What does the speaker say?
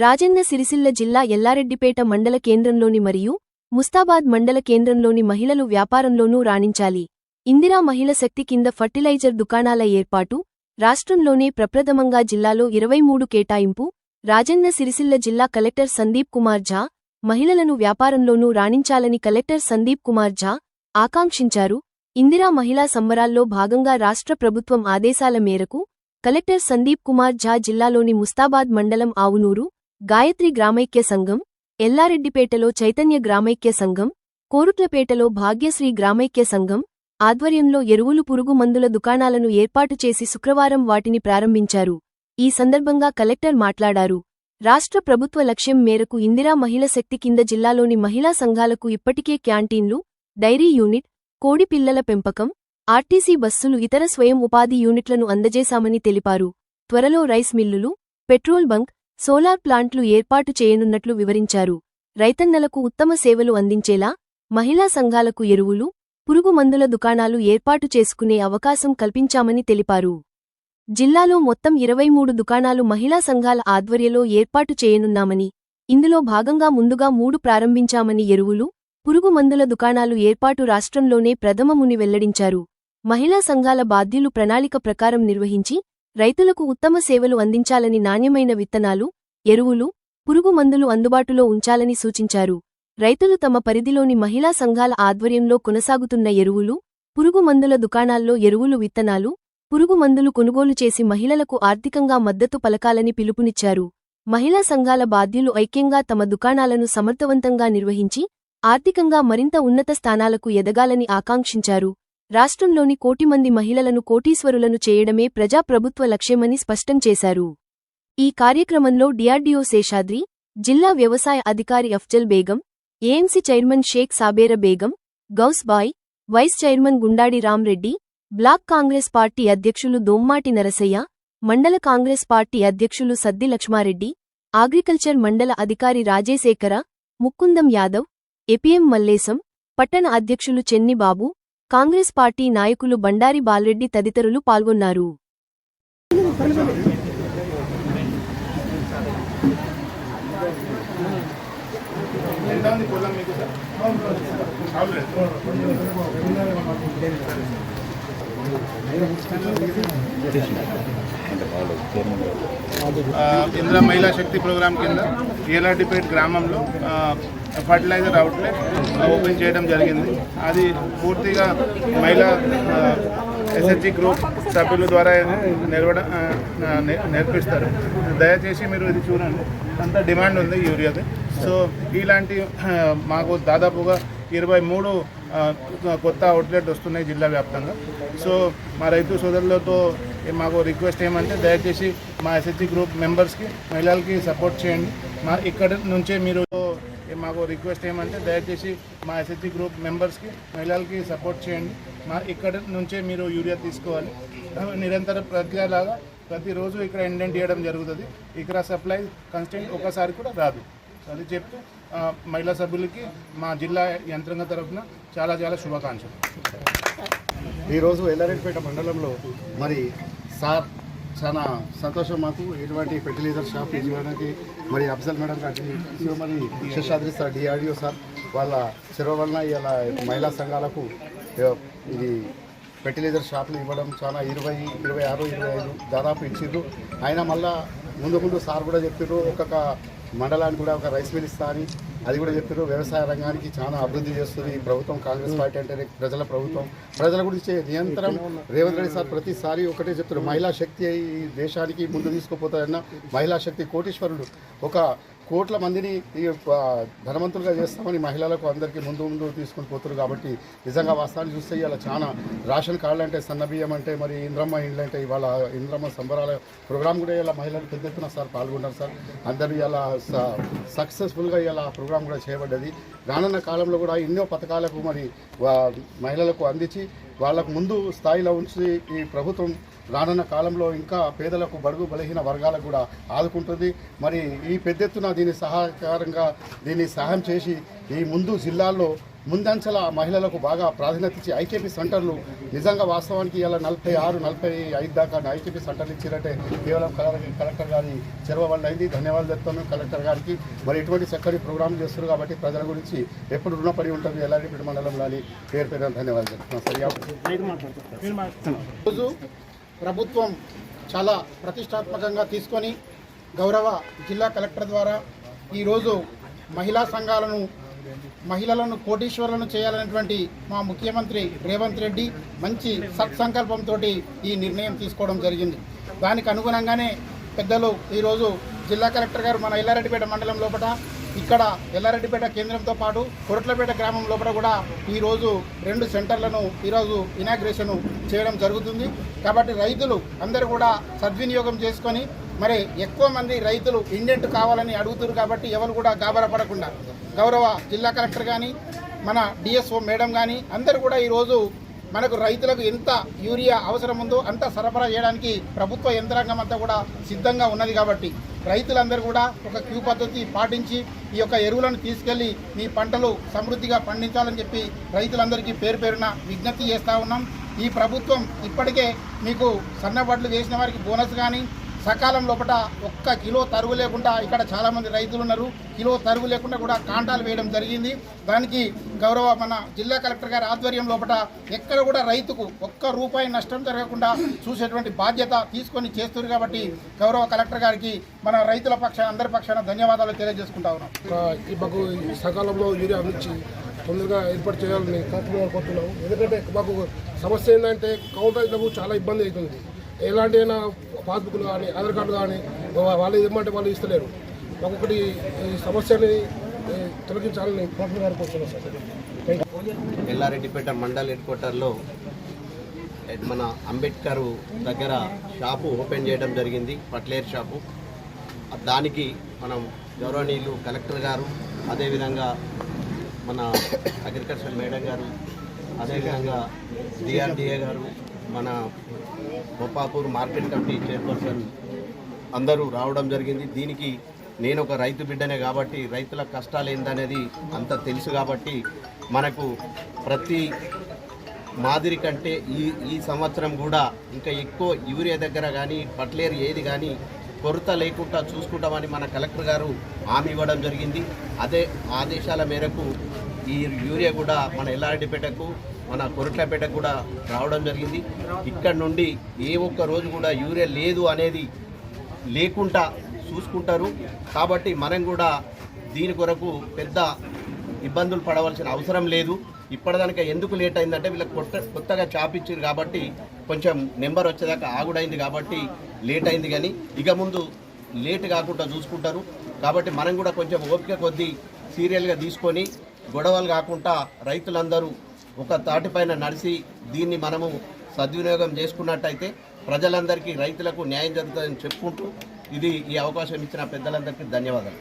రాజన్న సిరిసిల్ల జిల్లా ఎల్లారెడ్డిపేట మండల కేంద్రంలోని మరియు ముస్తాబాద్ మండల కేంద్రంలోని మహిళలు వ్యాపారంలోనూ రాణించాలి. ఇందిరా మహిళ శక్తి కింద ఫర్టిలైజర్ దుకాణాల ఏర్పాటు, రాష్ట్రంలోనే ప్రప్రథమంగా జిల్లాలో 23 కేటాయింపు. రాజన్న సిరిసిల్ల జిల్లా కలెక్టర్ సందీప్ కుమార్ ఝా మహిళలను వ్యాపారంలోనూ రాణించాలని కలెక్టర్ సందీప్ కుమార్ ఝా ఆకాంక్షించారు. ఇందిరా మహిళా సంబరాల్లో భాగంగా రాష్ట్ర ప్రభుత్వం ఆదేశాల మేరకు కలెక్టర్ సందీప్ కుమార్ ఝా జిల్లాలోని ముస్తాబాద్ మండలం ఆవునూరు, గాయత్రి గ్రామైక్య సంఘం, ఎల్లారెడ్డిపేటలో చైతన్య గ్రామైక్య సంఘం, కోరుట్లపేటలో భాగ్యశ్రీ గ్రామైక్య సంఘం ఆధ్వర్యంలో ఎరువులు పురుగు మందుల దుకాణాలను ఏర్పాటు చేసి శుక్రవారం వాటిని ప్రారంభించారు. ఈ సందర్భంగా కలెక్టర్ మాట్లాడారు. రాష్ట్ర ప్రభుత్వ లక్ష్యం మేరకు ఇందిరా మహిళ శక్తి కింద జిల్లాలోని మహిళా సంఘాలకు ఇప్పటికే క్యాంటీన్లు, డైరీ యూనిట్, కోడి పిల్లల పెంపకం, ఆర్టీసీ బస్సులు ఇతర స్వయం ఉపాధి యూనిట్లను అందజేశామని తెలిపారు. త్వరలో రైస్ మిల్లులు, పెట్రోల్ బంక్, సోలార్ ప్లాంట్లు ఏర్పాటు చేయనున్నట్లు వివరించారు. రైతన్నలకు ఉత్తమ సేవలు అందించేలా మహిళా సంఘాలకు ఎరువులు, పురుగు మందుల దుకాణాలు ఏర్పాటు చేసుకునే అవకాశం కల్పించామని తెలిపారు. జిల్లాలో మొత్తం 23 దుకాణాలు మహిళా సంఘాల ఆధ్వర్యంలో ఏర్పాటు చేయనున్నామని, ఇందులో భాగంగా ముందుగా 3 ప్రారంభించామని ఎరువులు, పురుగు మందుల దుకాణాలు ఏర్పాటు రాష్ట్రంలోనే ప్రథమముని వెల్లడించారు. మహిళా సంఘాల బాధ్యులు ప్రణాళిక ప్రకారం నిర్వహించి రైతులకు ఉత్తమ సేవలు అందించాలని నాణ్యమైన విత్తనాలు, ఎరువులు, పురుగు మందులు అందుబాటులో ఉంచాలని సూచించారు. రైతులు తమ పరిధిలోని మహిళా సంఘాల ఆధ్వర్యంలో కొనసాగుతున్న ఎరువులు, పురుగు మందుల దుకాణాల్లో ఎరువులు, విత్తనాలు, పురుగు మందులు కొనుగోలు చేసి మహిళలకు ఆర్థికంగా మద్దతు పలకాలని పిలుపునిచ్చారు. మహిళా సంఘాల బాధ్యులు ఐక్యంగా తమ దుకాణాలను సమర్థవంతంగా నిర్వహించి ఆర్థికంగా మరింత ఉన్నత స్థానాలకు ఎదగాలని ఆకాంక్షించారు. రాష్ట్రంలోని 1 కోటి మంది మహిళలను కోటీశ్వరులను చేయడమే ప్రజాప్రభుత్వ లక్ష్యమని స్పష్టం చేశారు. ఈ కార్యక్రమంలో డిఆర్డీఓ శేషాద్రి, జిల్లా వ్యవసాయ అధికారి Afzal Begum, AMC chairman Sheikh Sabera Begum, Ghouse Bhai, vice chairman Gundadi Ram Reddy, block Congress party అధ్యక్షులు దోమ్మాటి నరసయ్య, మండల కాంగ్రెస్ పార్టీ అధ్యక్షులు సద్ది లక్ష్మారెడ్డి, అగ్రికల్చర్ మండల అధికారి రాజేశేఖర, ముకుందం యాదవ్, ఏపీఎం మల్లేశం, పట్టణ అధ్యక్షులు చెన్నిబాబు, కాంగ్రెస్ పార్టీ నాయకులు బండారి బాల్రెడ్డి తదితరులు పాల్గొన్నారు. ఇందిరా మహిళా శక్తి ప్రోగ్రాం కింద ఎల్లారెడ్డిపేట గ్రామంలో ఫర్టిలైజర్ అవుట్లెట్ ఓపెన్ చేయడం జరిగింది. అది పూర్తిగా మహిళా ఎస్హెచ్జి గ్రూప్ సభ్యుల ద్వారా నేర్పిస్తారు. దయచేసి మీరు ఇది చూడండి, అంత డిమాండ్ ఉంది యూరియాది. సో ఇలాంటి మాకు దాదాపుగా 23 కొత్త అవుట్లెట్ వస్తున్నాయి జిల్లా వ్యాప్తంగా. సో మా రైతు సోదరులతో మాకు రిక్వెస్ట్ ఏమంటే దయచేసి మా ఎస్హెచ్జి గ్రూప్ మెంబర్స్కి, మహిళలకి సపోర్ట్ చేయండి. ఇక్కడ నుంచే మీరు మాకు రిక్వెస్ట్ ఏమంటే దయచేసి మా ఎస్హెచ్జి గ్రూప్ మెంబర్స్కి, మహిళలకి సపోర్ట్ చేయండి. ఇక్కడ నుంచే మీరు యూరియా తీసుకోవాలి. నిరంతర ప్రక్రియలాగా ప్రతిరోజు ఇక్కడ ఇండెంట్ చేయడం జరుగుతుంది. ఇక్కడ సప్లై కన్స్టెంట్ ఒకసారి కూడా రాదు. అది చెప్తూ మహిళా సభ్యులకి మా జిల్లా యంత్రాంగ తరఫున చాలా చాలా శుభాకాంక్షలు. ఈరోజు ఎల్లారెడ్డిపేట మండలంలో మరి సార్ చాలా సంతోషం మాకు ఇటువంటి ఫెర్టిలైజర్ షాప్ ఇవ్వడానికి. మరి అఫ్జల్ మేడం గారికి మరి శేషాద్రి సార్, డిఆర్డీఓ సార్ వాళ్ళ చెరవ వలన ఇలా మహిళా సంఘాలకు ఇది ఫెర్టిలైజర్ షాపులు ఇవ్వడం చాలా 20, 26, 25 దాదాపు ఇచ్చిర్రు. అయినా మళ్ళా ముందు సార్ కూడా చెప్పారు ఒక్కొక్క మండలానికి కూడా ఒక రైస్ మిల్ ఇస్తా అని, అది కూడా చెప్పారు. వ్యవసాయ రంగానికి చాలా అభివృద్ధి చేస్తుంది ఈ ప్రభుత్వం. కాంగ్రెస్ పార్టీ అంటే ప్రజల ప్రభుత్వం. ప్రజల గురించి నిరంతరం రేవంత్ రెడ్డి సార్ ప్రతిసారి ఒకటే చెప్తారు, మహిళా శక్తి ఈ దేశానికి ముందు తీసుకుపోతారన్న. మహిళా శక్తి కోటీశ్వరుడు, 1 కోట్ల మందిని ఈ ధనవంతులుగా చేస్తామని మహిళలకు అందరికీ ముందు తీసుకొని పోతారు. కాబట్టి నిజంగా వాస్తవాన్ని చూస్తే ఇవాళ చాలా రేషన్ కార్డులు అంటే, సన్నబియ్యం అంటే, మరి ఇంద్రమ్మ ఇండ్లు అంటే, ఇవాళ ఇంద్రమ్మ సంబరాల ప్రోగ్రామ్ కూడా ఇలా మహిళలు పెద్ద ఎత్తున సార్ పాల్గొన్నారు. సార్ అందరూ ఇలా సక్సెస్ఫుల్గా ఇలా ప్రోగ్రామ్ కూడా చేయబడ్డది. రానున్న కాలంలో కూడా ఎన్నో పథకాలకు మరి మహిళలకు అందించి వాళ్ళకు ముందు స్థాయిలో ఉంచి ఈ ప్రభుత్వం రానున్న కాలంలో ఇంకా పేదలకు, బడుగు బలహీన వర్గాలకు కూడా ఆదుకుంటుంది. మరి ఈ పెద్ద ఎత్తున దీన్ని సహాయకారంగా దీన్ని సహాయం చేసి ఈ ముందు జిల్లాల్లో ముందంచెల మహిళలకు బాగా ప్రాధాన్యత ఇచ్చి ఐకేపీ సెంటర్లు నిజంగా వాస్తవానికి ఇలా 46-45 దాకా ఐకేపీ సెంటర్లు ఇచ్చారంటే కేవలం కలెక్టర్ గారి చొరవ వల్ల అయింది. ధన్యవాదాలు చెప్తాను కలెక్టర్ గారికి. మరి ఎటువంటి చక్కని ప్రోగ్రాంలు చేస్తారు కాబట్టి ప్రజల గురించి ఎప్పుడు రుణపడి ఉంటుంది ఎల్లారెడ్డిపేట మండలంలోని పేరు పేరు ధన్యవాదాలు చెప్తున్నాను. రోజు ప్రభుత్వం చాలా ప్రతిష్టాత్మకంగా తీసుకొని గౌరవ జిల్లా కలెక్టర్ ద్వారా ఈరోజు మహిళా సంఘాలను మహిళలను కోటీశ్వరులను చేయాలనేటువంటి మా ముఖ్యమంత్రి రేవంత్ రెడ్డి మంచి సత్సంకల్పంతో ఈ నిర్ణయం తీసుకోవడం జరిగింది. దానికి అనుగుణంగానే పెద్దలు ఈరోజు జిల్లా కలెక్టర్ గారు మన ఎల్లారెడ్డిపేట మండలం లోపల ఇక్కడ ఎల్లారెడ్డిపేట కేంద్రంతో పాటు కొరట్లపేట గ్రామం లోపల కూడా ఈరోజు 2 సెంటర్లను ఈరోజు ఇనాగ్రేషన్ చేయడం జరుగుతుంది. కాబట్టి రైతులు అందరూ కూడా సద్వినియోగం చేసుకొని మరి ఎక్కువ మంది రైతులు ఇండెంట్ కావాలని అడుగుతున్నారు. కాబట్టి ఎవరు కూడా గాబరపడకుండా గౌరవ జిల్లా కలెక్టర్ కానీ మన డిఎస్ఓ మేడం కానీ అందరూ కూడా ఈరోజు మనకు రైతులకు ఎంత యూరియా అవసరం ఉందో అంత సరఫరా చేయడానికి ప్రభుత్వ యంత్రాంగం అంతా కూడా సిద్ధంగా ఉన్నది. కాబట్టి రైతులందరూ కూడా ఒక క్యూ పద్ధతి పాటించి ఈ యొక్క ఎరువులను తీసుకెళ్లి మీ పంటలు సమృద్ధిగా పండించాలని చెప్పి రైతులందరికీ పేరు పేరున విజ్ఞప్తి చేస్తూ ఉన్నాం. ఈ ప్రభుత్వం ఇప్పటికే మీకు సన్నబడ్లు వేసిన వారికి బోనస్ కానీ సకాలం లోపల 1 కిలో తరుగు లేకుండా ఇక్కడ చాలామంది రైతులు ఉన్నారు. కిలో తరుగు లేకుండా కూడా కాంటాలు వేయడం జరిగింది. దానికి గౌరవ మన జిల్లా కలెక్టర్ గారి ఆధ్వర్యం లోపల ఎక్కడ కూడా రైతుకు 1 రూపాయి నష్టం జరగకుండా చూసేటువంటి బాధ్యత తీసుకొని చేస్తున్నారు. కాబట్టి గౌరవ కలెక్టర్ గారికి మన రైతుల అందరి పక్షాన ధన్యవాదాలు తెలియజేసుకుంటా ఉన్నాం. ఈ మాకు సకాలంలో యూరియా అందించి తొందరగా ఏర్పాటు చేయాలని కలెక్టర్ కోరుతున్నాము. ఎందుకంటే మాకు సమస్య ఏంటంటే కౌంటర్లకు చాలా ఇబ్బంది అవుతుంది. ఎలాంటి అయినా పాస్బుక్లు కానీ ఆధార్ కార్డు కానీ వాళ్ళు ఇవ్వమంటే వాళ్ళు ఇస్తలేరు. మాకు ఒకటి ఈ సమస్యని తొలగించాలని కలెక్టర్ గారు కోరుతున్నాం సార్. ఎల్లారెడ్డిపేట మండల్ హెడ్ క్వార్టర్లో మన అంబేద్కర్ దగ్గర షాపు ఓపెన్ చేయడం జరిగింది, పట్లేర్ షాపు. దానికి మనం గౌరవనీయులు కలెక్టర్ గారు, అదేవిధంగా మన అగ్రికల్చర్ మేడం గారు, అదేవిధంగా డిఆర్డిఏ గారు, మన బొప్పాపూర్ మార్కెట్ కమిటీ చైర్పర్సన్ అందరూ రావడం జరిగింది. దీనికి నేను ఒక రైతు బిడ్డనే కాబట్టి రైతుల కష్టాలు ఏందనేది అంత తెలుసు. కాబట్టి మనకు ప్రతి మాదిరి కంటే ఈ సంవత్సరం కూడా ఇంకా ఎక్కువ యూరియా దగ్గర కానీ పట్లేరు ఏది కానీ కొరత లేకుండా చూసుకుంటామని మన కలెక్టర్ గారు హామీ ఇవ్వడం జరిగింది. అదే ఆదేశాల మేరకు ఈ యూరియా కూడా మన ఎల్లారెడ్డిపేటకు మన కొరట్లపేటకు కూడా రావడం జరిగింది. ఇక్కడ నుండి ఏ ఒక్క రోజు కూడా యూరియా లేదు అనేది లేకుండా చూసుకుంటారు. కాబట్టి మనం కూడా దీని కొరకు పెద్ద ఇబ్బందులు పడవలసిన అవసరం లేదు. ఇప్పటిదానిక ఎందుకు లేట్ అయిందంటే వీళ్ళకి కొత్తగా చాపిచ్చారు కాబట్టి కొంచెం నెంబర్ వచ్చేదాకా ఆగుడైంది కాబట్టి లేట్ అయింది. కానీ ఇక ముందు లేట్ కాకుండా చూసుకుంటారు. కాబట్టి మనం కూడా కొంచెం ఓపిక కొద్దీ సీరియల్గా తీసుకొని గొడవలు కాకుండా రైతులందరూ ఒక తాటిపైన నడిచి దీన్ని మనము సద్వినియోగం చేసుకున్నట్టయితే ప్రజలందరికీ రైతులకు న్యాయం జరుగుతుందని చెప్పుకుంటూ ఈ అవకాశం ఇచ్చిన పెద్దలందరికీ ధన్యవాదాలు.